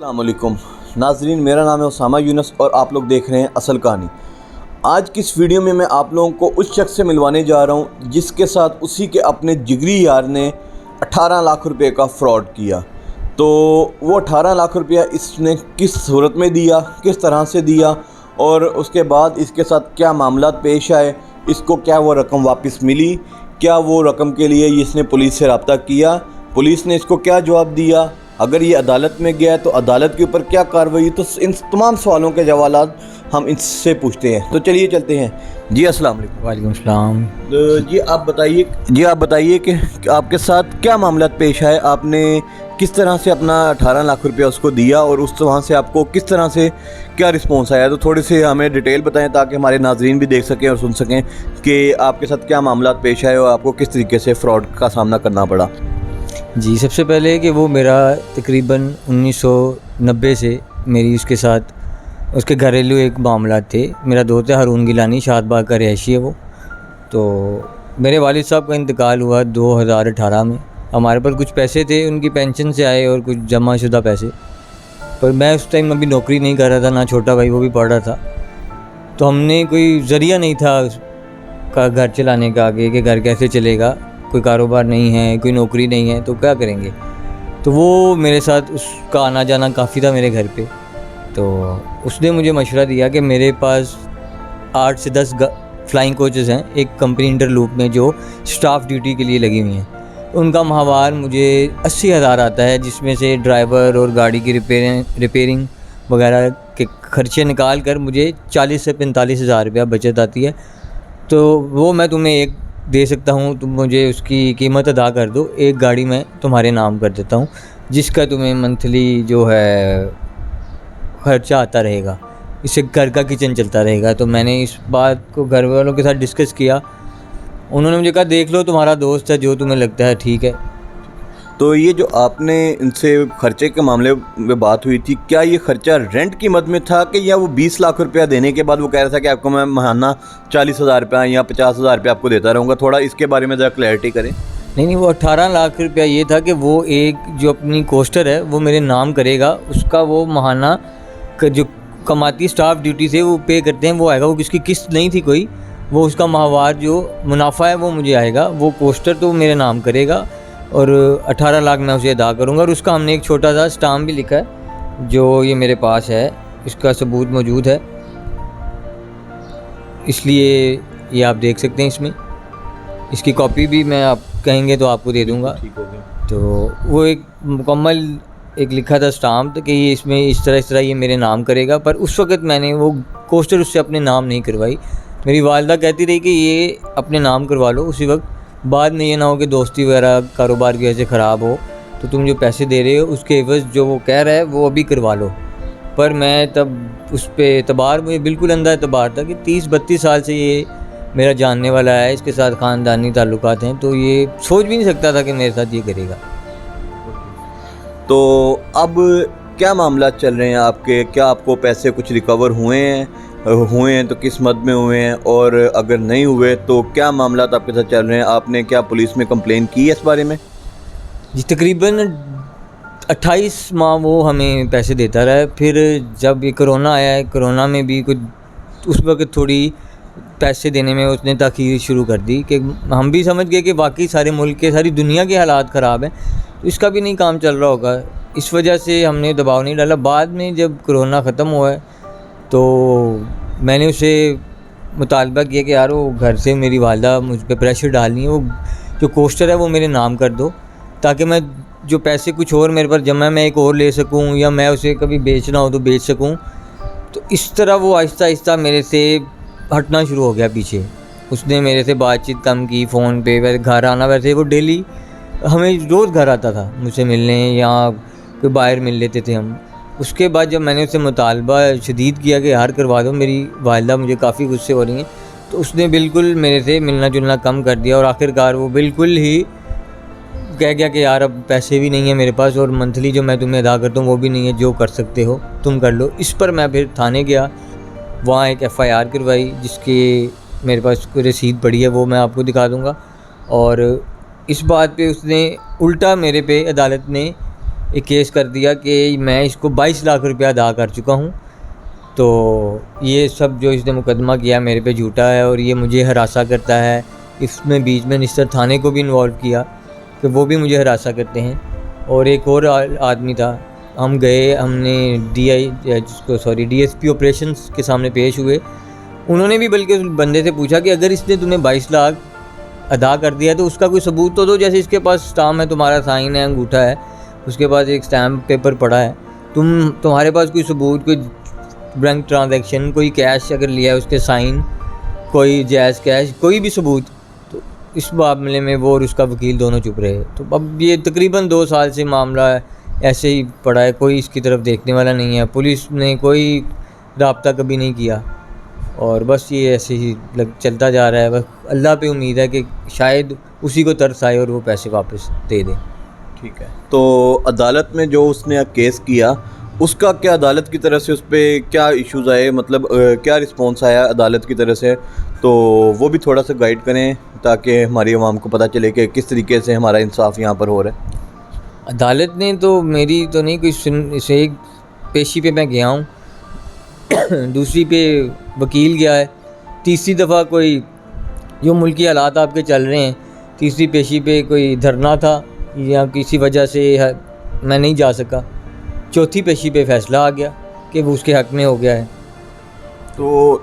अस्सलामुअलैकुम नाजरीन, मेरा नाम है उसामा यूनुस और आप लोग देख रहे हैं असल कहानी। आज की इस वीडियो में मैं आप लोगों को उस शख्स से मिलवाने जा रहा हूं जिसके साथ उसी के अपने जिगरी यार ने 18 लाख रुपए का फ्रॉड किया। तो वो 18 लाख रुपया इसने किस सूरत में दिया, किस तरह से दिया और उसके बाद इसके साथ क्या मामला पेश आए, इसको क्या वो रकम वापस मिली, क्या वो रकम के लिए इसने पुलिस से रब्ता किया, पुलिस ने इसको क्या जवाब दिया, अगर ये अदालत में गया तो अदालत के ऊपर क्या कार्रवाई। तो इन तमाम सवालों के जवाब हम इससे पूछते हैं। तो चलिए चलते हैं। जी अस्सलाम वालेकुम। वालेकुम सलाम। जी आप बताइए कि आपके साथ क्या मामला पेश आए, आपने किस तरह से अपना 18 लाख रुपया उसको दिया और उस वहाँ से आपको किस तरह से क्या रिस्पॉन्स आया। तो थोड़े से हमें डिटेल बताएं ताकि हमारे नाजरीन भी देख सकें और सुन सकें कि आपके साथ क्या मामला पेश आए और आपको किस तरीके से फ़्रॉड का सामना करना पड़ा। जी, सबसे पहले कि वो मेरा तकरीबन 1990 से मेरी उसके साथ उसके घरेलू एक मामला थे। मेरा दोस्त है हारून गिलानी, शादबाग का रहायशी है वो। तो मेरे वालिद साहब का इंतकाल हुआ 2018 में। हमारे पास कुछ पैसे थे, उनकी पेंशन से आए और कुछ जमा शुदा पैसे, पर मैं उस टाइम अभी नौकरी नहीं कर रहा था, ना छोटा भाई वो भी पढ़ रहा था। तो हमने कोई ज़रिया नहीं था का घर चलाने का, आगे कि घर कैसे चलेगा, कोई कारोबार नहीं है, कोई नौकरी नहीं है, तो क्या करेंगे। तो वो मेरे साथ उसका आना जाना काफ़ी था मेरे घर पे। तो उसने मुझे मशवरा दिया कि मेरे पास 8 से 10 फ्लाइंग कोचेस हैं एक कंपनी इंटरलूप में जो स्टाफ ड्यूटी के लिए लगी हुई हैं। उनका माहवार मुझे 80,000 आता है, जिसमें से ड्राइवर और गाड़ी की रिपेयरिंग वगैरह के खर्चे निकाल कर मुझे 40 से 45,000 रुपया बचत आती है। तो वो मैं तुम्हें एक दे सकता हूँ, तुम मुझे उसकी कीमत अदा कर दो, एक गाड़ी मैं तुम्हारे नाम कर देता हूँ जिसका तुम्हें मंथली जो है खर्चा आता रहेगा, इससे घर का किचन चलता रहेगा। तो मैंने इस बात को घर वालों के साथ डिस्कस किया। उन्होंने मुझे कहा देख लो, तुम्हारा दोस्त है, जो तुम्हें लगता है ठीक है। तो ये जो आपने इनसे खर्चे के मामले में बात हुई थी, क्या ये खर्चा रेंट की मद में था कि या वो 20 लाख रुपया देने के बाद वो कह रहा था कि आपको मैं महाना 40,000 रुपया या 50,000 रुपया आपको देता रहूँगा। थोड़ा इसके बारे में ज़रा क्लैरिटी करें। नहीं, वो 18 लाख रुपया ये था कि वो एक जो अपनी कोस्टर है वो मेरे नाम करेगा, उसका वो महाना जो कमाती स्टाफ ड्यूटी से वो पे करते हैं वो आएगा। वो किसकी किस्त नहीं थी कोई, वो उसका माहवार जो मुनाफा है वो मुझे आएगा। वो कोस्टर तो मेरे नाम करेगा और 18 लाख मैं उसे अदा करूँगा। और उसका हमने एक छोटा सा स्टाम्प भी लिखा है जो ये मेरे पास है, इसका सबूत मौजूद है, इसलिए ये आप देख सकते हैं। इसमें इसकी कॉपी भी मैं आप कहेंगे तो आपको दे दूँगा। तो वो एक मुकम्मल एक लिखा था स्टाम्प कि ये इसमें इस तरह ये मेरे नाम करेगा। पर उस वक़्त मैंने वो कोस्टर उससे अपने नाम नहीं करवाई। मेरी वालिदा कहती रही कि ये अपने नाम करवा लो उसी वक्त, बाद में ये ना हो कि दोस्ती वगैरह कारोबार की वजह से ख़राब हो, तो तुम जो पैसे दे रहे हो उसके एवज़ जो वो कह रहा है वो अभी करवा लो। पर मैं तब उस पर एतबार, मुझे बिल्कुल अंधा एतबार था कि 30-32 साल से ये मेरा जानने वाला है, इसके साथ ख़ानदानी ताल्लुकात हैं, तो ये सोच भी नहीं सकता था कि मेरे साथ ये करेगा। तो अब क्या मामला चल रहे हैं आपके, क्या आपको पैसे कुछ रिकवर हुए हैं तो किस मद में हुए हैं, और अगर नहीं हुए तो क्या मामला आपके साथ चल रहे हैं। आपने क्या पुलिस में कंप्लेन की है इस बारे में? जी, तकरीबन 28 माह वो हमें पैसे देता रहा है। फिर जब ये कोरोना आया है, कोरोना में भी कुछ उस वक्त थोड़ी पैसे देने में उसने ताख़ीर शुरू कर दी कि हम भी समझ गए कि वाकई सारे मुल्क के, सारी दुनिया के हालात ख़राब हैं, तो इसका भी नहीं काम चल रहा होगा। इस वजह से हमने दबाव नहीं डाला। बाद में जब कोरोना ख़त्म हुआ है तो मैंने उसे मुतालबा किया कि यार वो घर से मेरी वालिदा मुझ पर प्रेशर डालनी है, वो जो कोस्टर है वो मेरे नाम कर दो, ताकि मैं जो पैसे कुछ और मेरे पास जमा मैं एक और ले सकूं, या मैं उसे कभी बेचना हो तो बेच सकूं। तो इस तरह वो आहिस्ता आहिस्ता मेरे से हटना शुरू हो गया पीछे। उसने मेरे से बातचीत कम की, फ़ोन पे वैसे घर आना, वैसे वो डेली हमें रोज़ घर आता था मुझसे मिलने, या कोई बाहर मिल लेते थे हम। उसके बाद जब मैंने उससे मुतालबा शदीद किया कि यार करवा दो, मेरी वालिदा मुझे काफ़ी गुस्से हो रही हैं, तो उसने बिल्कुल मेरे से मिलना जुलना कम कर दिया। और आखिरकार वो बिल्कुल ही कह गया कि यार अब पैसे भी नहीं है मेरे पास और मंथली जो मैं तुम्हें अदा करता हूँ वो भी नहीं है, जो कर सकते हो तुम कर लो। इस पर मैं फिर थाने गया, वहाँ एक FIR करवाई जिसकी मेरे पास कोई रसीद पड़ी है, वो मैं आपको दिखा दूँगा। और इस बात पे उसने उल्टा मेरे पे अदालत ने एक केस कर दिया कि मैं इसको 22 लाख रुपया अदा कर चुका हूँ। तो ये सब जो इसने मुकदमा किया मेरे पे झूठा है और ये मुझे हरासा करता है। इसमें बीच में निस्तर थाने को भी इन्वॉल्व किया कि वो भी मुझे हरासा करते हैं। और एक और आदमी था, हम गए, हमने DSP ऑपरेशंस के सामने पेश हुए। उन्होंने भी बल्कि उस बंदे से पूछा कि अगर इसने तुम्हें 22 लाख अदा कर दिया तो उसका कोई सबूत तो दो, जैसे इसके पास स्टाम्प है, तुम्हारा साइन है, अंगूठा है, उसके पास एक स्टैम्प पेपर पड़ा है, तुम्हारे पास कोई सबूत, कोई बैंक ट्रांजैक्शन, कोई कैश अगर लिया है उसके साइन, कोई जायज़ कैश, कोई भी सबूत। तो इस मामले में वो और उसका वकील दोनों चुप रहे। तो अब ये तकरीबन 2 साल से मामला ऐसे ही पड़ा है, कोई इसकी तरफ देखने वाला नहीं है, पुलिस ने कोई राब्ता कभी नहीं किया और बस ये ऐसे ही चलता जा रहा है। बस अल्लाह पे उम्मीद है कि शायद उसी को तरस आए और वो पैसे वापस दे दे। ठीक है, तो अदालत में जो उसने केस किया उसका क्या अदालत की तरफ से उस पर क्या इश्यूज़ आए, मतलब क्या रिस्पॉन्स आया अदालत की तरफ से, तो वो भी थोड़ा सा गाइड करें ताकि हमारी आवाम को पता चले कि किस तरीके से हमारा इंसाफ यहाँ पर हो रहा है। अदालत ने तो मेरी तो नहीं कोई से एक पेशी पे मैं गया हूँ, दूसरी पे वकील गया है, तीसरी दफ़ा कोई जो मुल्की हालात आपके चल रहे हैं, तीसरी पेशी पे कोई धरना था या किसी वजह से मैं नहीं जा सका, चौथी पेशी पे फ़ैसला आ गया कि वो उसके हक़ में हो गया है। तो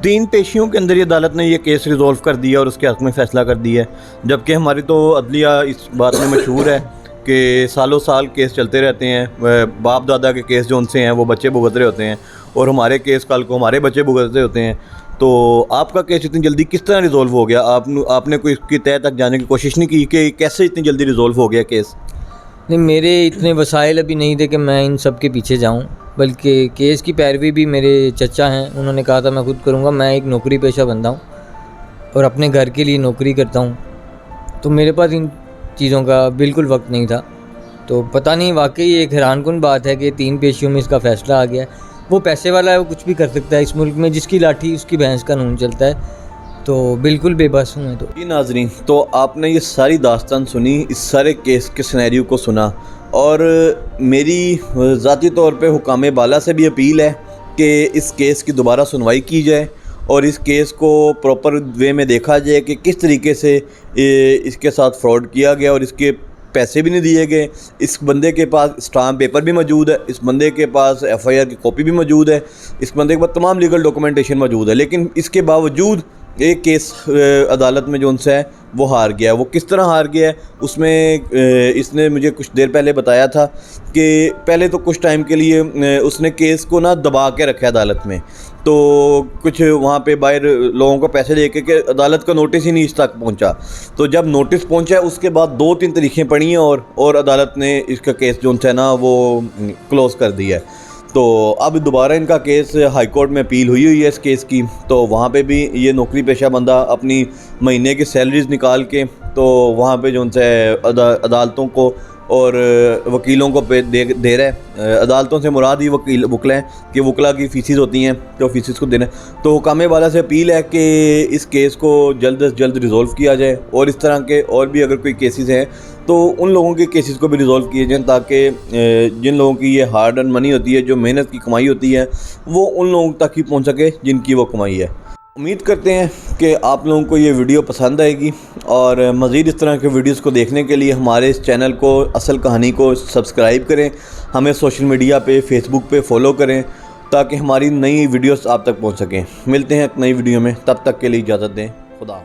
3 पेशियों के अंदर ये अदालत ने ये केस रिजॉल्व कर दिया और उसके हक़ में फ़ैसला कर दिया है, जबकि हमारी तो अदलिया इस बात में मशहूर है कि सालों साल केस चलते रहते हैं। बाप दादा के केस जो उनसे हैं वो बच्चे भुगत रहे होते हैं और हमारे केस कल को हमारे बच्चे भुगत रहे होते हैं। तो आपका केस इतनी जल्दी किस तरह रिजॉल्व हो गया? आपने कोई इसकी तह तक जाने की कोशिश नहीं की कि कैसे इतनी जल्दी रिजॉल्व हो गया केस? नहीं, मेरे इतने वसाइल अभी नहीं थे कि मैं इन सब के पीछे जाऊं, बल्कि केस की पैरवी भी मेरे चचा हैं, उन्होंने कहा था मैं खुद करूंगा। मैं एक नौकरी पेशा बंदा हूं और अपने घर के लिए नौकरी करता हूं, तो मेरे पास इन चीज़ों का बिल्कुल वक्त नहीं था। तो पता नहीं, वाकई एक हैरानकुन बात है कि 3 पेशियों में इसका फ़ैसला आ गया। वो पैसे वाला है, वो कुछ भी कर सकता है इस मुल्क में, जिसकी लाठी उसकी भैंस का नून चलता है। तो बिल्कुल बेबस हूँ मैं तो। जी नाज़रीन, तो आपने ये सारी दास्तान सुनी, इस सारे केस के सिनेरियो को सुना और मेरी ज़ाती तौर पे हुकाम बाला से भी अपील है कि इस केस की दोबारा सुनवाई की जाए और इस केस को प्रॉपर वे में देखा जाए कि किस तरीके से इसके साथ फ्रॉड किया गया और इसके पैसे भी नहीं दिए गए। इस बंदे के पास स्टाम्प पेपर भी मौजूद है, इस बंदे के पास FIR की कॉपी भी मौजूद है, इस बंदे के पास तमाम लीगल डॉक्यूमेंटेशन मौजूद है, लेकिन इसके बावजूद एक केस अदालत में जो उनसे है वो हार गया। वो किस तरह हार गया है उसमें इसने मुझे कुछ देर पहले बताया था कि पहले तो कुछ टाइम के लिए उसने केस को ना दबा के रखा अदालत में, तो कुछ वहाँ पे बाहर लोगों को पैसे दे के अदालत का नोटिस ही नहीं इस तक पहुँचा। तो जब नोटिस पहुँचा उसके बाद 2-3 तारीखें पड़ी हैं और अदालत ने इसका केस जो है ना वो क्लोज़ कर दिया है। तो अब दोबारा इनका केस हाई कोर्ट में अपील हुई है इस केस की, तो वहाँ पे भी ये नौकरी पेशा बंदा अपनी महीने की सैलरीज निकाल के तो वहाँ पे जो उनसे अदालतों को और वकीलों को दे रहा है। अदालतों से मुराद ही वकला हैं कि वकला की फ़ीसिस होती हैं तो फ़ीसिस को देना है। तो हुकाम बाला से अपील है कि इस केस को जल्द से जल्द रिज़ॉल्व किया जाए और इस तरह के और भी अगर कोई केसेस हैं तो उन लोगों के केसेस को भी रिज़ॉल्व किए जाएँ, ताकि जिन लोगों की ये हार्ड अर्न मनी होती है, जो मेहनत की कमाई होती है, वो उन लोगों तक ही पहुँच सके जिनकी वो कमाई है। उम्मीद करते हैं कि आप लोगों को ये वीडियो पसंद आएगी और मज़ीद इस तरह के वीडियोस को देखने के लिए हमारे इस चैनल को असल कहानी को सब्सक्राइब करें, हमें सोशल मीडिया पे फेसबुक पे फॉलो करें ताकि हमारी नई वीडियोस आप तक पहुंच सकें। मिलते हैं एक नई वीडियो में, तब तक के लिए इजाज़त दें। खुदा।